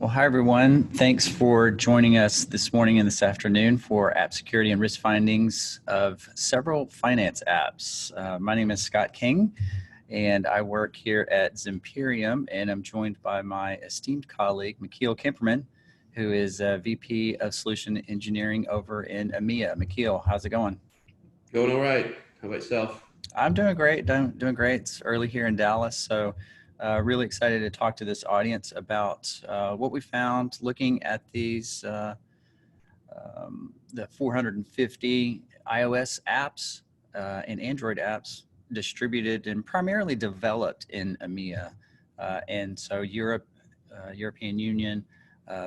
Well, hi, everyone. Thanks for joining us this morning and this afternoon for app security and risk findings of several finance apps. My name is Scott King, and I work here at Zimperium, and I'm joined by my esteemed colleague, Mikhail Kemperman, who is VP of Solution Engineering over in EMEA. Mikhail, how's it going? Going all right. How about yourself? I'm doing great. Doing great. It's early here in Dallas, so really excited to talk to this audience about what we found looking at the 450 iOS apps and Android apps distributed and primarily developed in EMEA, and so Europe, European Union,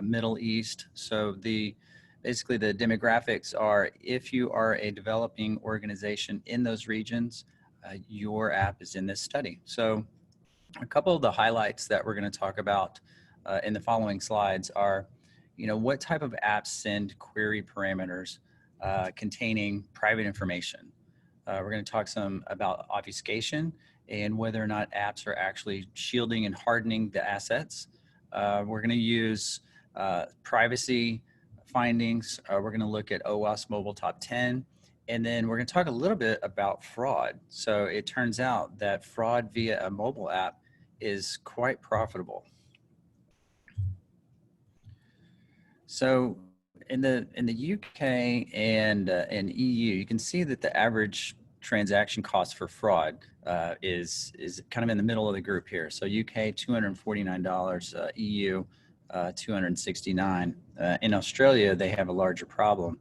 Middle East. So basically the demographics are if you are a developing organization in those regions, your app is in this study. So a couple of the highlights that we're going to talk about in the following slides are, what type of apps send query parameters containing private information. We're going to talk some about obfuscation and whether or not apps are actually shielding and hardening the assets. We're going to use privacy findings. We're going to look at OWASP Mobile Top 10. And then we're going to talk a little bit about fraud. So it turns out that fraud via a mobile app is quite profitable. So in the UK and EU, you can see that the average transaction cost for fraud is kind of in the middle of the group here. So UK $249, EU 269. In Australia, they have a larger problem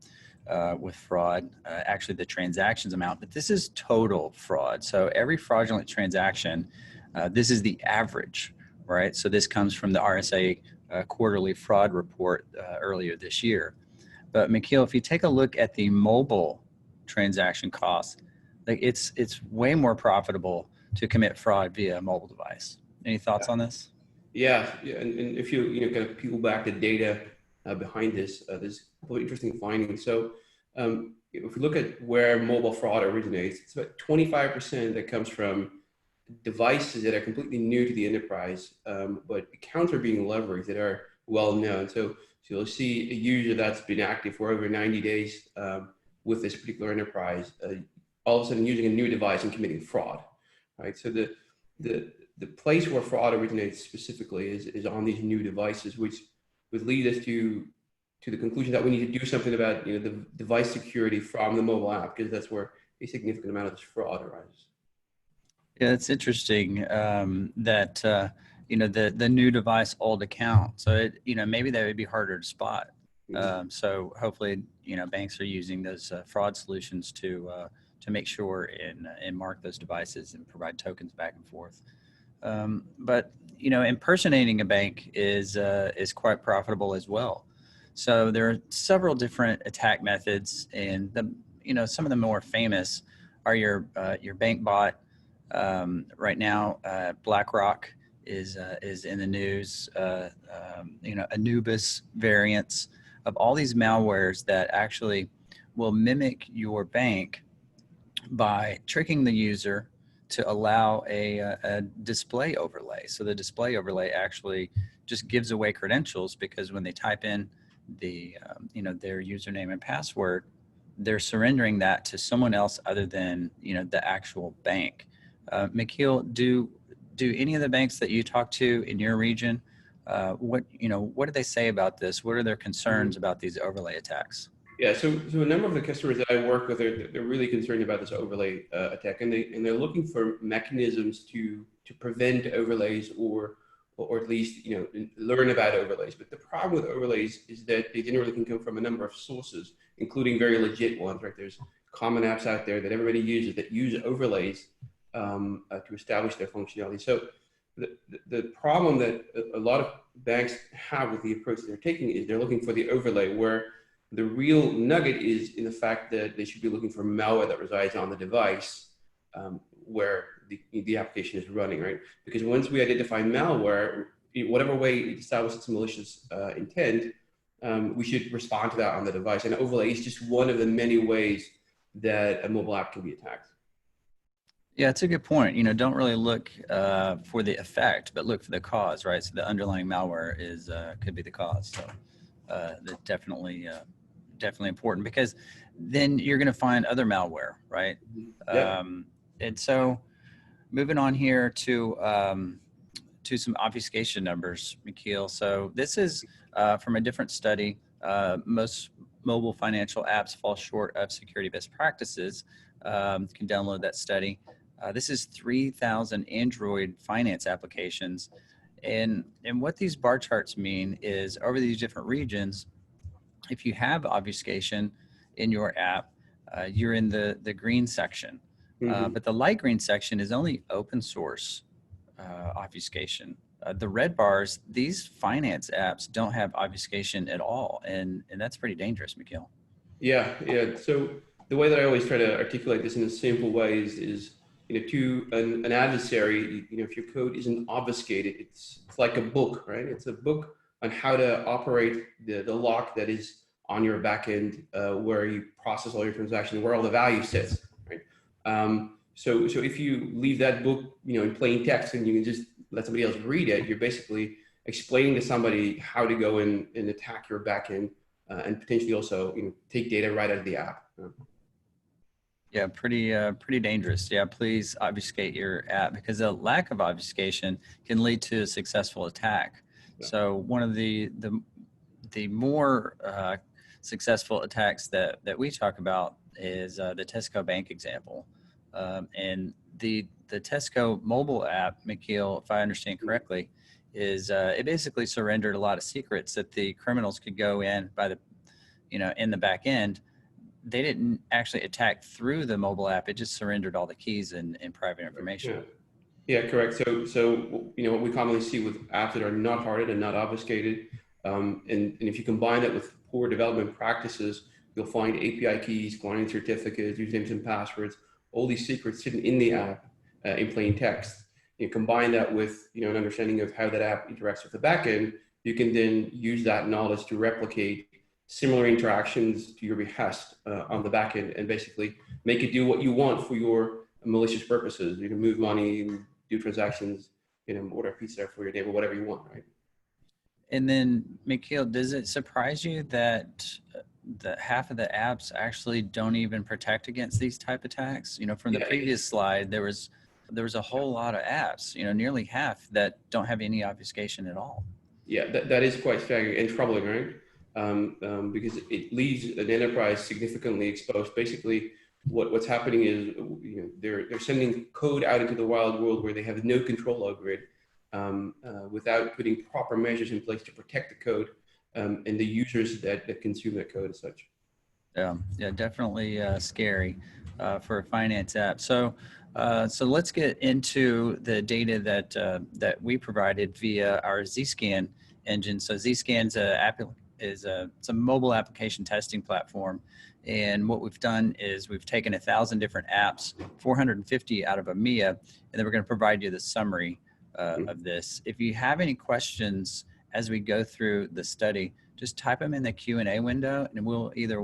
with fraud, actually the transactions amount, but this is total fraud. So every fraudulent transaction, this is the average, right? So this comes from the RSA quarterly fraud report earlier this year. But Mikhail, if you take a look at the mobile transaction costs, like it's way more profitable to commit fraud via a mobile device. Any thoughts on this? Yeah. And if you kind of peel back the data behind this, there's a couple of interesting findings. So if we look at where mobile fraud originates, it's about 25% that comes from devices that are completely new to the enterprise, but accounts are being leveraged that are well known. So you'll see a user that's been active for over 90 days with this particular enterprise, all of a sudden using a new device and committing fraud, right? So the place where fraud originates specifically is on these new devices, which would lead us to the conclusion that we need to do something about the device security from the mobile app, because that's where a significant amount of this fraud arises. Yeah, it's interesting that the new device, old account. So maybe that would be harder to spot. So hopefully banks are using those fraud solutions to make sure and mark those devices and provide tokens back and forth. But impersonating a bank is quite profitable as well. So there are several different attack methods, and some of the more famous are your bank bot. Right now, BlackRock is in the news. Anubis variants of all these malwares that actually will mimic your bank by tricking the user to allow a display overlay. So the display overlay actually just gives away credentials, because when they type in their username and password, they're surrendering that to someone else other than the actual bank. Mikhail, do any of the banks that you talk to in your region, what do they say about this? What are their concerns about these overlay attacks? Yeah, so a number of the customers that I work with they're really concerned about this overlay attack, and they're looking for mechanisms to prevent overlays or at least learn about overlays. But the problem with overlays is that they generally can come from a number of sources, including very legit ones. Right? There's common apps out there that everybody uses that use overlays to establish their functionality. So the problem that a lot of banks have with the approach they're taking is they're looking for the overlay, where the real nugget is in the fact that they should be looking for malware that resides on the device where the application is running, right? Because once we identify malware, whatever way it establishes its malicious intent, we should respond to that on the device. And overlay is just one of the many ways that a mobile app can be attacked. Yeah, it's a good point. Don't really look for the effect, but look for the cause, right? So the underlying malware is could be the cause. So that's definitely important, because then you're going to find other malware, right? Yep. And so moving on here to some obfuscation numbers, Mikhail. So this is from a different study. Most mobile financial apps fall short of security best practices. You can download that study. This is 3,000 Android finance applications. And what these bar charts mean is, over these different regions, if you have obfuscation in your app, you're in the green section. Hmm. But the light green section is only open source obfuscation. The red bars, these finance apps don't have obfuscation at all, and that's pretty dangerous, Mikhail. Yeah, yeah. So the way that I always try to articulate this in a simple way is to an adversary, if your code isn't obfuscated, it's like a book, right? It's a book on how to operate the lock that is on your backend, where you process all your transactions, where all the value sits, right? So if you leave that book, in plain text, and you can just let somebody else read it, you're basically explaining to somebody how to go in and attack your backend, and potentially also take data right out of the app. Yeah, pretty dangerous. Yeah, please obfuscate your app, because a lack of obfuscation can lead to a successful attack. Yeah. So one of the more successful attacks that we talk about is the Tesco Bank example, and the Tesco mobile app, Mikhail, if I understand correctly, is it basically surrendered a lot of secrets that the criminals could go in by the in the back end. They didn't actually attack through the mobile app; it just surrendered all the keys and private information. Yeah. Yeah, correct. So what we commonly see with apps that are not hardened and not obfuscated, and if you combine that with poor development practices, you'll find API keys, quantity certificates, usernames and passwords, all these secrets sitting in the app, in plain text. You combine that with an understanding of how that app interacts with the backend. You can then use that knowledge to replicate similar interactions to your behest, on the backend, and basically make it do what you want for your malicious purposes. You can move money, do transactions, order pizza for your neighbor, whatever you want, right? And then, Mikhail, does it surprise you that half of the apps actually don't even protect against these type attacks? From the Yeah, previous slide, there was a whole lot of apps, nearly half, that don't have any obfuscation at all. yeah, that is quite staggering and troubling, right? Because it leaves an enterprise significantly exposed. Basically, what's happening is they're sending code out into the wild world where they have no control over it, without putting proper measures in place to protect the code, and the users that consume that code as such. Yeah, definitely scary for a finance app. So let's get into the data that we provided via our Zscan engine. So Zscan's it's a mobile application testing platform, and what we've done is we've taken 1,000 different apps, 450 out of EMEA, and then we're going to provide you the summary of this. If you have any questions as we go through the study, just type them in the Q&A window, and we'll either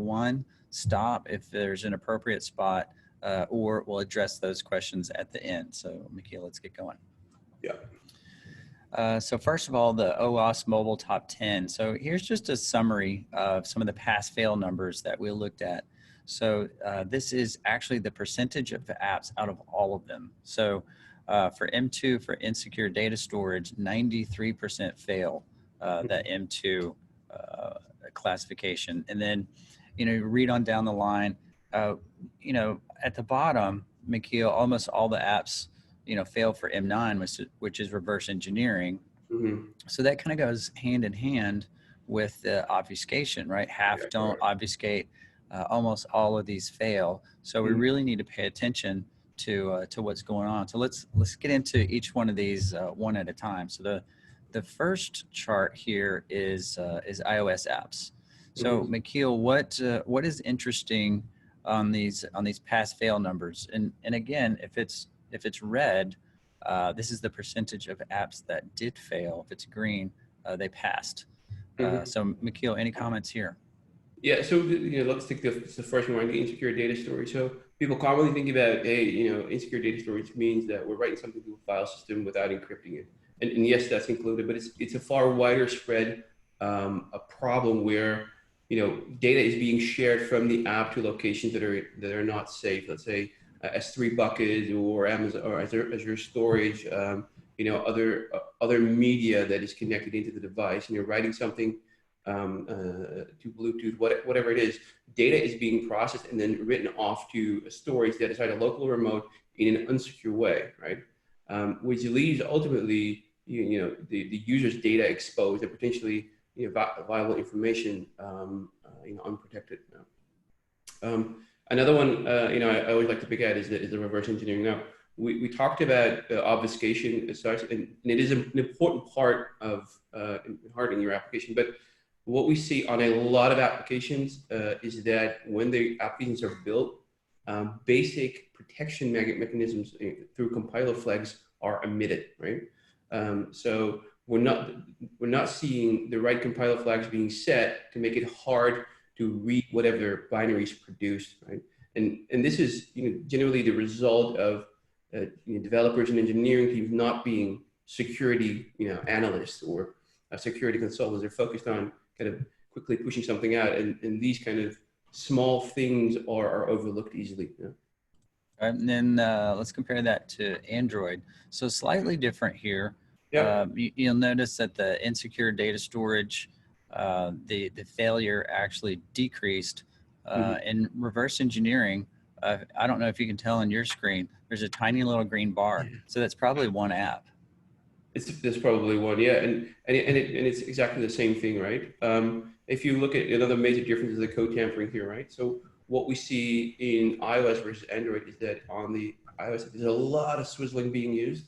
stop if there's an appropriate spot, or we'll address those questions at the end. So, Mikhail, let's get going. Yeah. So first of all, the OWASP Mobile Top 10. So here's just a summary of some of the pass-fail numbers that we looked at. So this is actually the percentage of the apps out of all of them. So for M2, for insecure data storage, 93% fail that M2 classification. And then, read on down the line, at the bottom, Mikhail, almost all the apps fail for M9, which is reverse engineering. Mm-hmm. So that kind of goes hand in hand with the obfuscation, right? Half Yeah, don't correct. obfuscate. Almost all of these fail. So we Mhm. really need to pay attention to what's going on. So let's get into each one of these one at a time. So the first chart here is iOS apps. So Mhm. Mikhail, what is interesting on these pass fail numbers? And again, if it's red, this is the percentage of apps that did fail. If it's green, they passed. Mhm. So Mikhail, any comments here? Yeah, so let's take the first one, the insecure data story. So people commonly think about, hey, insecure data storage means that we're writing something to a file system without encrypting it. And yes, that's included, but it's a far wider spread a problem where data is being shared from the app to locations that are not safe. Let's say S3 bucket or Amazon or Azure storage, other media that is connected into the device, and you're writing something to Bluetooth, whatever it is. Data is being processed and then written off to a storage that is either local or remote in an unsecure way, right? Which leaves ultimately the user's data exposed and potentially viable information unprotected. Another one I always like to pick at is the reverse engineering. Now we talked about obfuscation as such, and it is an important part of hardening your application. But what we see on a lot of applications is that when the applications are built, basic protection mechanisms through compiler flags are omitted, right? So we're not seeing the right compiler flags being set to make it hard to read whatever binaries produced, right? And this is generally the result of developers and engineering teams not being security analysts or security consultants. They're focused on kind of quickly pushing something out, and these kind of small things are overlooked easily. And then let's compare that to Android. So slightly different here. Yeah. You'll notice that the insecure data storage, the failure actually decreased. In reverse engineering, I don't know if you can tell on your screen, there's a tiny little green bar. So that's probably one app. There's probably one, yeah, and it's exactly the same thing, right? If you look at another major difference is the code tampering here, right? So what we see in iOS versus Android is that on the iOS there's a lot of swizzling being used,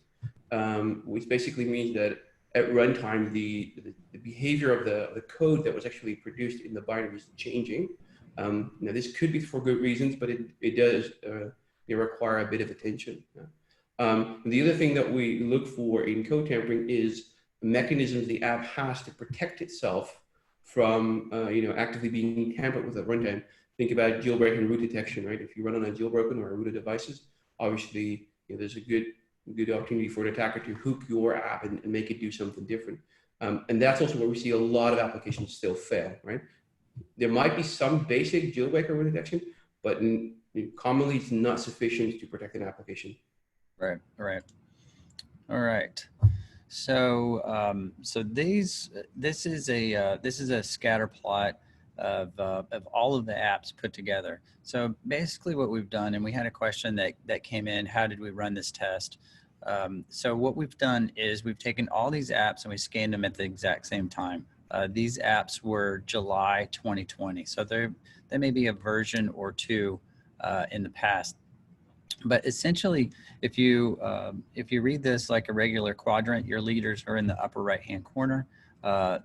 which basically means that at runtime the behavior of the code that was actually produced in the binary is changing. Now this could be for good reasons, but it does require a bit of attention. The other thing that we look for in code tampering is mechanisms the app has to protect itself from actively being tampered with at runtime. Think about jailbreak and root detection, right? If you run on a jailbroken or a rooted devices, obviously there's a good opportunity for an attacker to hook your app and make it do something different. And that's also where we see a lot of applications still fail, right? There might be some basic jailbreak or root detection, but commonly it's not sufficient to protect an application. Right. All right. So, this is a scatter plot of all of the apps put together. So basically, what we've done, and we had a question that came in: how did we run this test? So what we've done is we've taken all these apps and we scanned them at the exact same time. These apps were July 2020, so there may be a version or two in the past. But essentially, if you read this like a regular quadrant, your leaders are in the upper right-hand corner.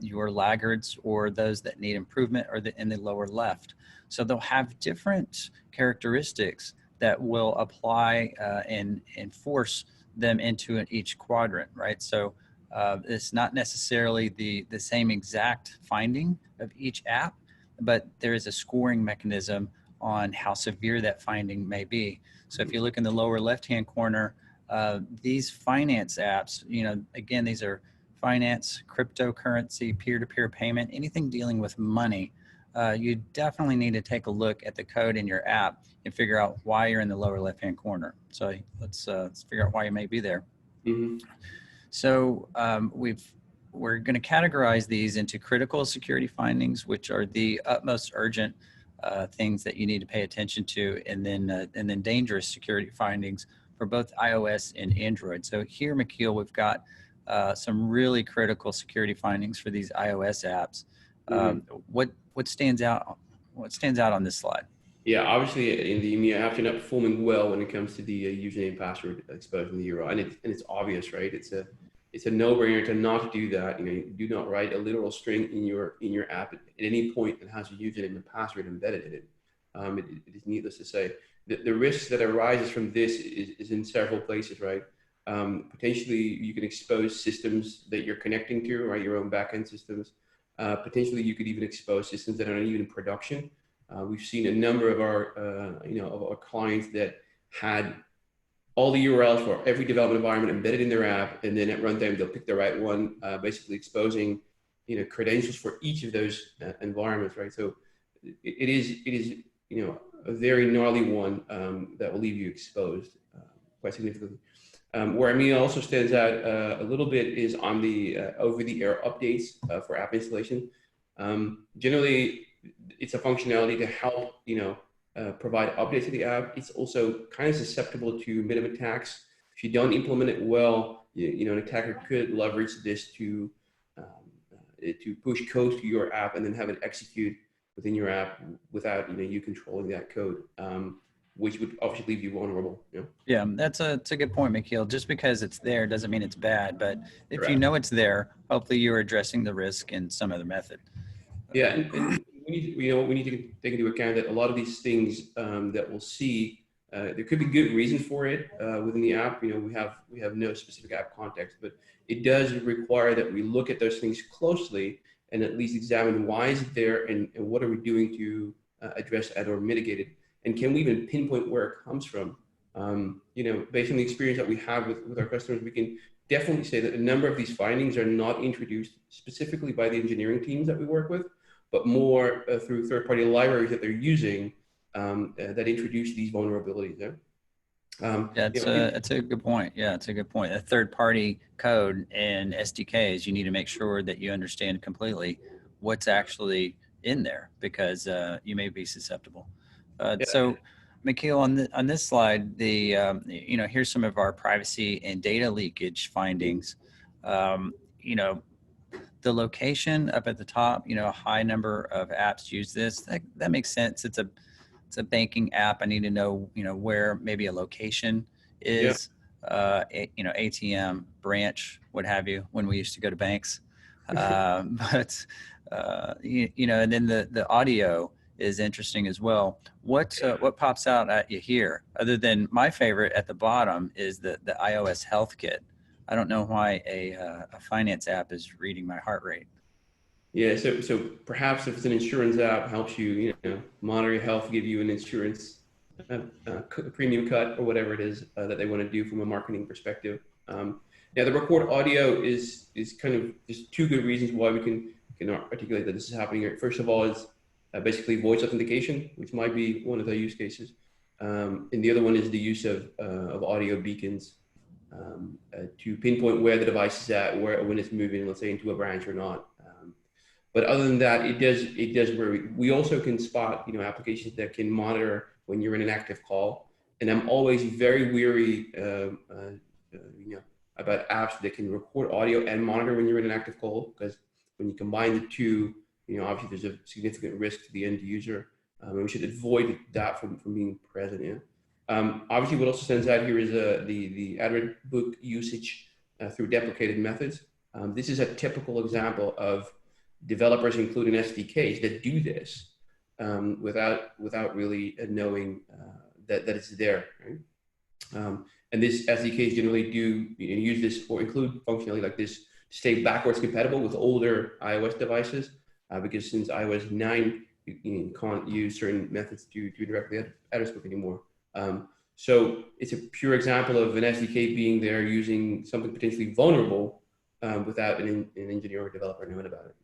Your laggards or those that need improvement are in the lower left. So they'll have different characteristics that will apply and force them into each quadrant, right? So it's not necessarily the same exact finding of each app, but there is a scoring mechanism on how severe that finding may be. So if you look in the lower left-hand corner, these finance apps, again, these are finance, cryptocurrency, peer-to-peer payment, anything dealing with money. You definitely need to take a look at the code in your app and figure out why you're in the lower left-hand corner. So let's figure out why you may be there. Mm-hmm. So we're going to categorize these into critical security findings, which are the utmost urgent things that you need to pay attention to, and then dangerous security findings for both iOS and Android. So here, McKeel, we've got some really critical security findings for these iOS apps. What stands out? What stands out on this slide? Yeah, obviously in the EMEA apps, you're not performing well when it comes to the username and password exposed in the URL, and it's obvious, right? It's a no-brainer to not do that. You do not write a literal string in your app at any point that has a username and password embedded in it. It is needless to say. The risk that arises from this is in several places, right? Potentially, you can expose systems that you're connecting to, right? Your own backend systems. Potentially, you could even expose systems that aren't even in production. We've seen a number of our, of our clients that had all the URLs for every development environment embedded in their app, and then at runtime they'll pick the right one, basically exposing, credentials for each of those environments, right? So it is, a very gnarly one that will leave you exposed quite significantly. Where Amina also stands out a little bit is on the over-the-air updates for app installation. Generally, it's a functionality to help, provide updates to the app. It's also kind of susceptible to MIDM attacks. If you don't implement it well, an attacker could leverage this to push code to your app and then have it execute within your app without you controlling that code, which would obviously leave you vulnerable. Yeah, that's a good point, Mikhail. Just because it's there doesn't mean it's bad, but if Correct. you know it's there, hopefully you're addressing the risk in some other method. Yeah, and we need to take into account that a lot of these things that we'll see, there could be good reasons for it within the app. We have no specific app context, but it does require that we look at those things closely and at least examine why is it there and what are we doing to address it or mitigate it, and can we even pinpoint where it comes from? Based on the experience that we have with our customers, we can definitely say that a number of these findings are not introduced specifically by the engineering teams that we work with, but more through third-party libraries that they're using that introduce these vulnerabilities. That's a good point. Yeah, it's a good point. A third-party code and SDKs, you need to make sure that you understand completely what's actually in there, because you may be susceptible. So, Mikhail, on this slide, here's some of our privacy and data leakage findings. The location up at the top, a high number of apps use this. That makes sense. It's a banking app. I need to know, where maybe a location is, ATM, branch, what have you, when we used to go to banks. And then the audio is interesting as well. What pops out at you here, other than my favorite at the bottom is the iOS health kit? I don't know why a finance app is reading my heart rate. Yeah, so perhaps if it's an insurance app, helps you, monitor your health, give you an insurance premium cut or whatever it is that they want to do from a marketing perspective. The record audio is kind of just two good reasons why we can articulate that this is happening here. First of all, is basically voice authentication, which might be one of the use cases, and the other one is the use of audio beacons to pinpoint where the device is at, when it's moving, let's say into a branch or not. But other than that, it does where we also can spot, applications that can monitor when you're in an active call. And I'm always very weary, about apps that can record audio and monitor when you're in an active call, because when you combine the two, obviously there's a significant risk to the end user, and we should avoid that from being present. Obviously, what also stands out here is the admin book usage through deprecated methods. This is a typical example of developers including SDKs that do this without really knowing that it's there. Right? And these SDKs generally do use this or include functionality like this to stay backwards compatible with older iOS devices, because since iOS 9, you can't use certain methods to directly address book anymore. So it's a pure example of an SDK being there using something potentially vulnerable without an engineer or developer knowing about it.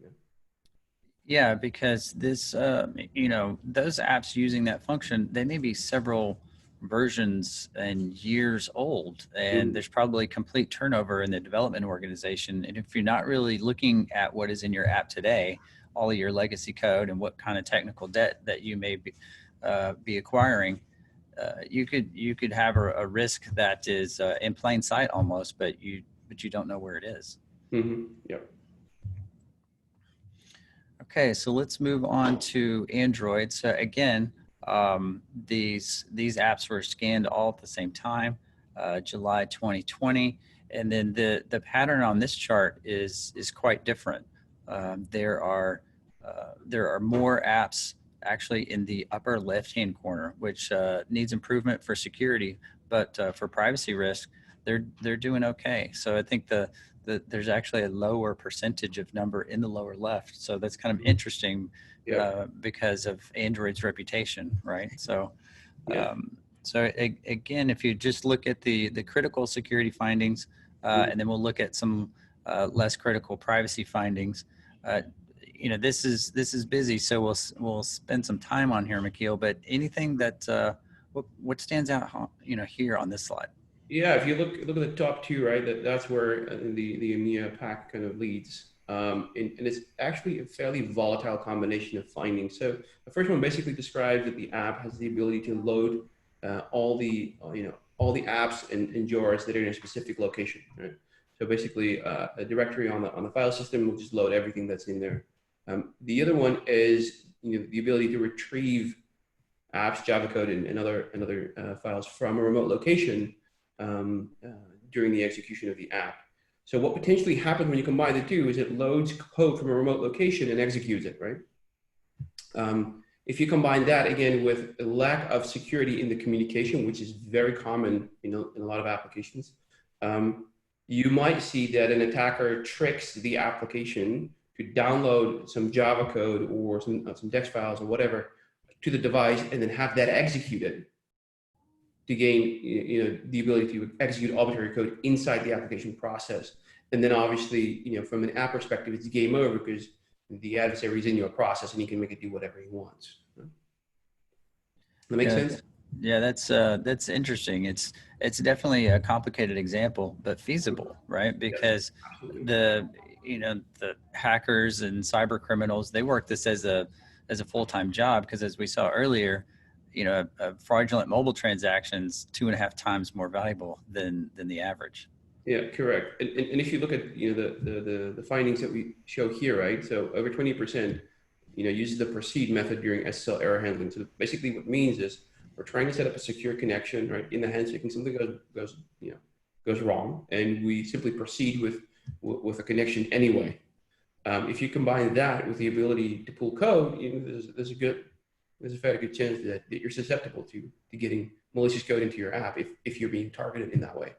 Yeah, because this, those apps using that function, they may be several versions and years old, and there's probably complete turnover in the development organization. And if you're not really looking at what is in your app today, all of your legacy code and what kind of technical debt that you may be acquiring, you could have a risk that is in plain sight almost, but you don't know where it is. Yep. Okay, so let's move on to Android. So again, these apps were scanned all at the same time, July 2020, and then the pattern on this chart is quite different. There are more apps actually in the upper left-hand corner, which needs improvement for security, but for privacy risk, they're doing okay. So I think the that there's actually a lower percentage of number in the lower left. So that's kind of Mhm. interesting Yeah. because of Android's reputation, right? So, Yeah. again, if you just look at the critical security findings, Mhm. and then we'll look at some less critical privacy findings. Uh, this is busy, so we'll spend some time on here, Mikhail. But anything that what stands out, here on this slide? Yeah, if you look at the top two, right, that's where the EMEA pack kind of leads. And it's actually a fairly volatile combination of findings. So the first one basically describes that the app has the ability to load all the apps and jars that are in a specific location, right? So basically, a directory on the file system will just load everything that's in there. The other one is the ability to retrieve apps, Java code, and other files from a remote location um, uh, during the execution of the app. So what potentially happens when you combine the two is it loads code from a remote location and executes it, right? If you combine that again with a lack of security in the communication, which is very common in a lot of applications, you might see that an attacker tricks the application to download some Java code or some text files or whatever to the device and then have that executed to gain the ability to execute arbitrary code inside the application process. And then obviously, from an app perspective, it's game over because the adversary is in your process and he can make it do whatever he wants. That makes Yeah, sense? that's interesting. It's definitely a complicated example, but feasible, right? Yes, Because absolutely. the hackers and cyber criminals, they work this as a full-time job, because as we saw earlier, a fraudulent mobile transactions 2.5 times more valuable than the average. Yeah, correct. And if you look at the findings that we show here, right? So over 20%, uses the proceed method during SSL error handling. So basically, what it means is we're trying to set up a secure connection, right, in the handshake, and something goes wrong, and we simply proceed with a connection anyway. If you combine that with the ability to pull code, there's a fairly good chance that you're susceptible to getting malicious code into your app if you're being targeted in that way.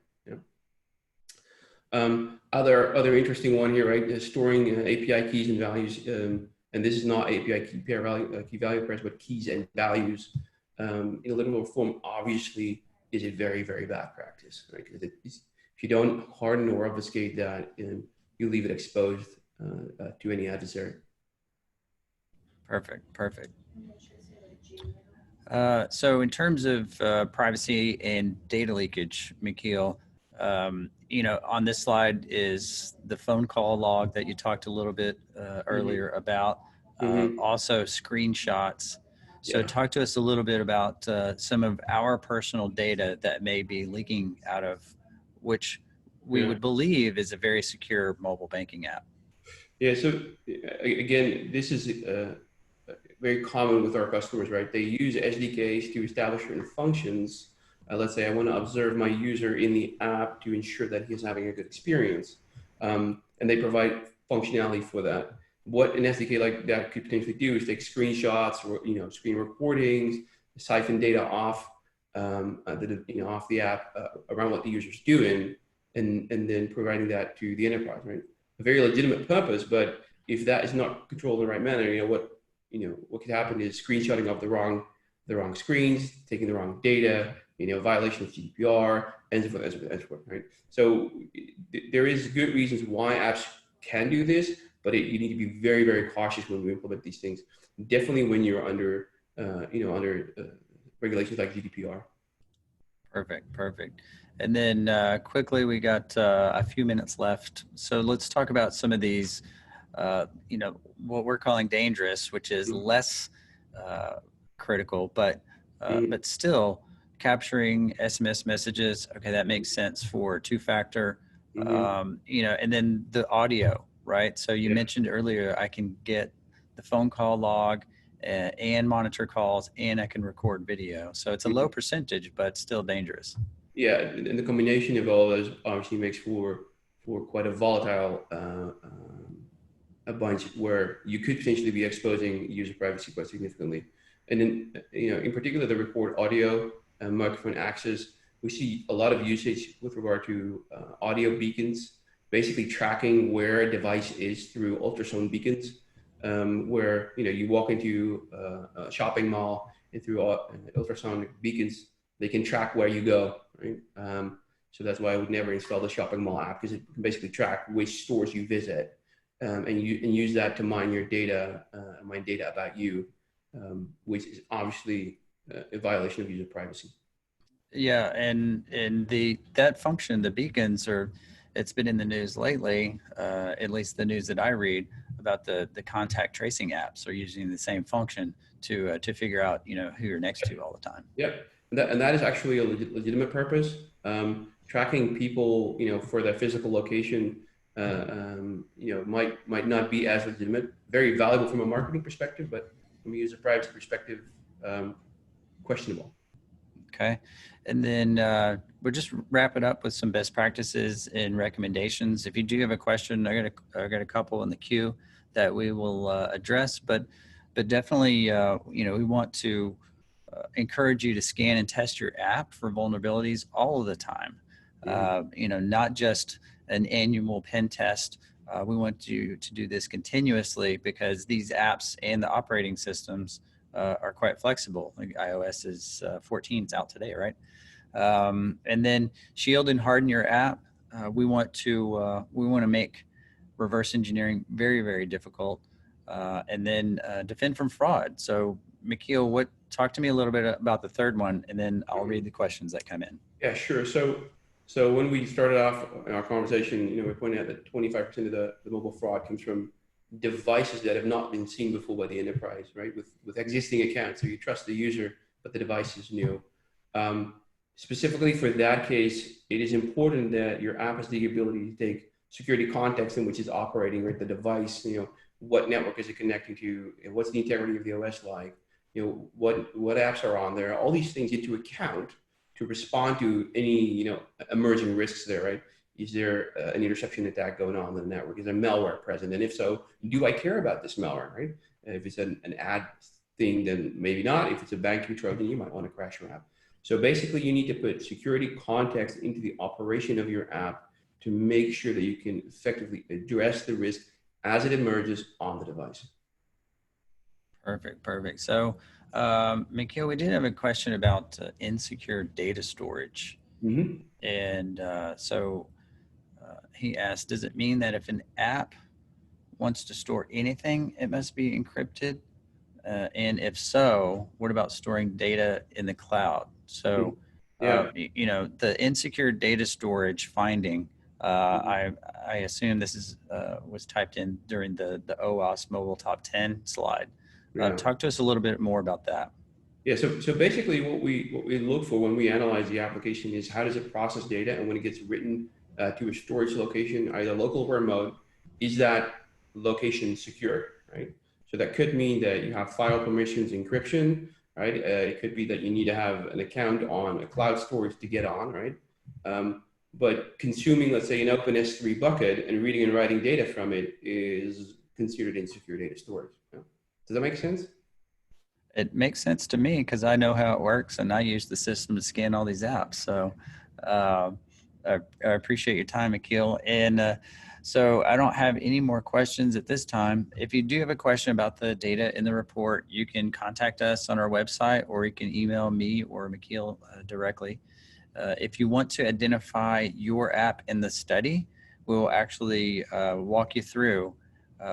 Other interesting one here, right? Is storing API keys and values, and this is not API key value pairs, but keys and values in a literal form. Obviously, is a very bad practice, right? Because if you don't harden or obfuscate that, you leave it exposed to any adversary. Perfect. So in terms of privacy and data leakage, Mikhail, on this slide is the phone call log that you talked a little bit earlier about, Mm-hmm. also screenshots. So Yeah. talk to us a little bit about some of our personal data that may be leaking out of which we Yeah. would believe is a very secure mobile banking app. Yeah. So again, this is very common with our customers, right? They use SDKs to establish certain functions. Let's say I want to observe my user in the app to ensure that he's having a good experience, and they provide functionality for that. What an SDK like that could potentially do is take screenshots or screen recordings, siphon data off off the app around what the user's doing, and then providing that to the enterprise, right? A very legitimate purpose, but if that is not controlled in the right manner, what could happen is screenshotting of the wrong screens, taking the wrong data, violation of GDPR, and so forth, right? So there is good reasons why apps can do this, but you need to be very cautious when we implement these things. Definitely when you're under regulations like GDPR. Perfect. And then quickly, we got a few minutes left. So let's talk about some of these, what we're calling dangerous, which is less critical, Mm-hmm. but still capturing SMS messages. Okay, that makes sense for two-factor, Mm-hmm. and then the audio, right? So you Yeah. mentioned earlier, I can get the phone call log and monitor calls, and I can record video. So it's a low Mm-hmm. percentage, but still dangerous. Yeah, and the combination of all those obviously makes for quite a volatile a bunch where you could potentially be exposing user privacy quite significantly. And then, in particular, the record audio microphone access, we see a lot of usage with regard to audio beacons. basically tracking where a device is through ultrasound beacons, where you walk into a shopping mall and through ultrasonic beacons, they can track where you go, right? So that's why I would never install the shopping mall app, because it can basically track which stores you visit, and use that to mine your data, mine data about you, which is obviously a violation of user privacy. Yeah, and that function, the beacons are, it's been in the news lately, at least the news that I read about the contact tracing apps are using the same function to figure out who you're next to all the time. Yep, and that is actually a legitimate purpose. Tracking people, for their physical location, might not be as legitimate. Very valuable from a marketing perspective, but from a user privacy perspective, questionable. Okay. And then we'll just wrap it up with some best practices and recommendations. If you do have a question, I got a couple in the queue that we will address, but definitely, we want to encourage you to scan and test your app for vulnerabilities all of the time. Not just an annual pen test. We want you to do this continuously, because these apps and the operating systems are quite flexible. Like iOS is 14 is out today, right? And then shield and harden your app. We want to make reverse engineering very, very difficult, and then defend from fraud. So, Mikhail, talk to me a little bit about the third one, and then I'll read the questions that come in. Yeah, sure. So when we started off in our conversation, we pointed out that 25% of the mobile fraud comes from devices that have not been seen before by the enterprise, right? With existing accounts. So you trust the user, but the device is new. Specifically for that case, it is important that your app has the ability to take security context in which it's operating, right? The device, what network is it connecting to? What's the integrity of the OS like? What apps are on there? All these things into account to respond to any, emerging risks there, right? Is there an interception attack going on in the network? Is there malware present? And if so, do I care about this malware, right? And if it's an ad thing, then maybe not. If it's a banking Trojan, you might want to crash your app. So basically, you need to put security context into the operation of your app to make sure that you can effectively address the risk as it emerges on the device. Perfect. So, Mikhail, we did have a question about insecure data storage. Mm-hmm. And so he asked, does it mean that if an app wants to store anything, it must be encrypted? And if so, what about storing data in the cloud? So, Yeah. The insecure data storage finding, I assume this was typed in during the OWASP Mobile Top 10 slide. Talk to us a little bit more about that. Yeah, so basically what we look for when we analyze the application is how does it process data, and when it gets written to a storage location, either local or remote, is that location secure, right? So that could mean that you have file permissions encryption, right? It could be that you need to have an account on a cloud storage to get on, right? But consuming, let's say, an OpenS3 bucket and reading and writing data from it is considered insecure data storage. Does that make sense? It makes sense to me, because I know how it works, and I use the system to scan all these apps. So I appreciate your time, Akil. And so I don't have any more questions at this time. If you do have a question about the data in the report, you can contact us on our website, or you can email me or Mikhail directly. If you want to identify your app in the study, we'll actually walk you through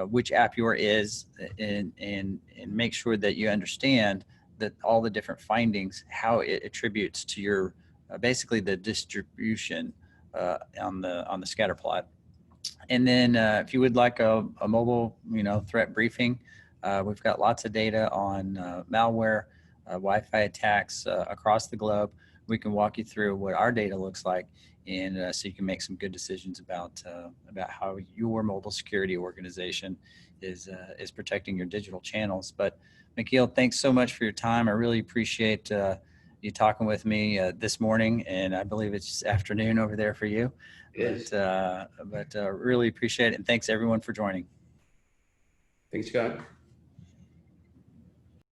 which app yours is, and make sure that you understand that all the different findings, how it attributes to your basically the distribution on the scatter plot. And then if you would like a mobile threat briefing, we've got lots of data on malware, Wi-Fi attacks across the globe. We can walk you through what our data looks like, and so you can make some good decisions about how your mobile security organization is protecting your digital channels. But Mikhail, thanks so much for your time. I really appreciate you talking with me this morning, and I believe it's afternoon over there for you. Yes. But really appreciate it, and thanks everyone for joining. Thanks, Scott.